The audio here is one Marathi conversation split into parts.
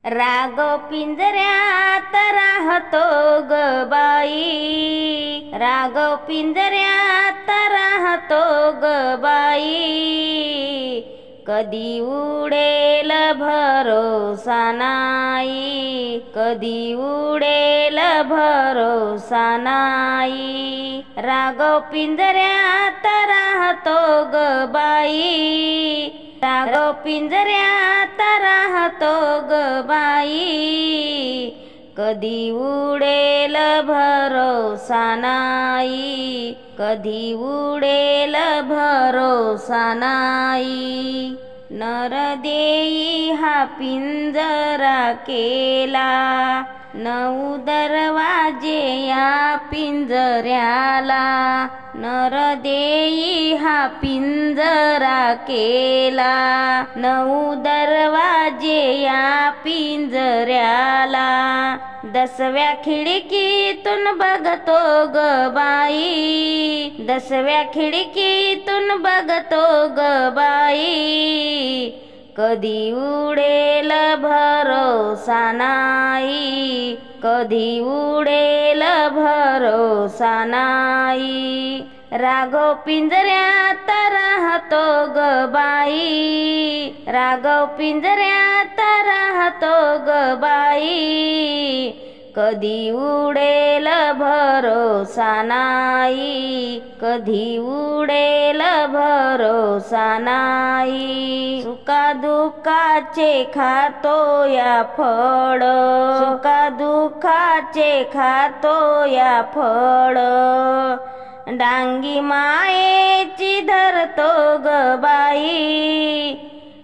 राघव पिंजऱ्यात राहतो ग बाई, राघव पिंजऱ्यात राहतो ग बाई, कधी उडेल भरोसा नाही, कधी उडेल भरोसा नाही। राघव पिंजऱ्यात राहतो ग बाई, राघव पिंजऱ्यात राहतो ग बाई, कधी उडेल भरोसा नाही, कधी उडेल भरोसा नाही। नर देई हा पिंजरा केला, 9 दरवाजे या पिंजऱ्याला, नर देई हा पिंजरा केला, 9 दरवाजे या पिंजऱ्याला। 10व्या खिडकीतून बघतो ग बाई, 10व्या खिडकीतून बघतो ग बाई, कधी उडेल भरोसा नाही, कधी उडेल भरोसा नाही। राघव पिंजऱ्यात राहतो ग बाई, राघव पिंजऱ्यात राहतो ग बाई, कधी उडेल भरोसा नाही, कधी उडेल भरोसा नाही। सुखा दुःखाचे खातो या फळ, सुखा दुःखाचे खातो या फळ, डांगी मायेची धरतो ग बाई,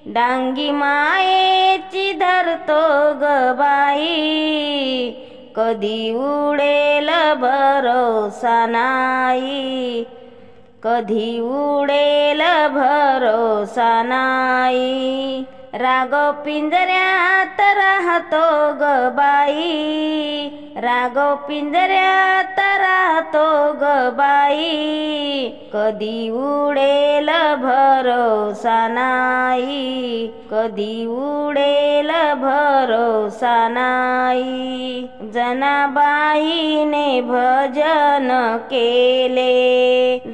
डांगी मायेची धरतो ग बाई, कधी उडेल भरोसा नाही, कधी उडेल भरोसा नाही। राघव पिंजऱ्यात राहतो ग बाई, राघव पिंजऱ्यात राहतो ग बाई, कधी उडेल भरोसा नाही, कधी उडेल भरोसा नाही। जनाबाईने भजन केले,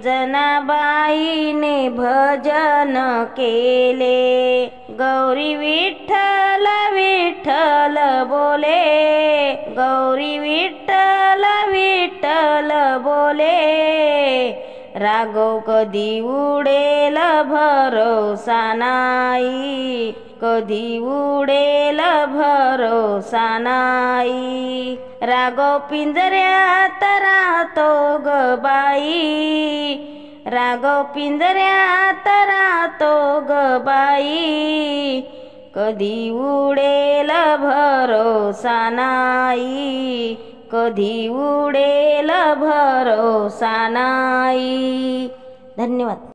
जनाबाईने भजन केले, गौरी विठ्ठल विठ्ठल बोले, गौरी विठ्ठल विठ्ठल बोले, राघव कधी उडेल भरोसा नाही, कधी उडेल भरोसा नाही। राघव पिंजऱ्यात राहतो ग बाई, राघव पिंजऱ्यात राहतो ग बाई, कधी उडेल भरोसा नाही, कधी उडेल भरोसा नाही। धन्यवाद।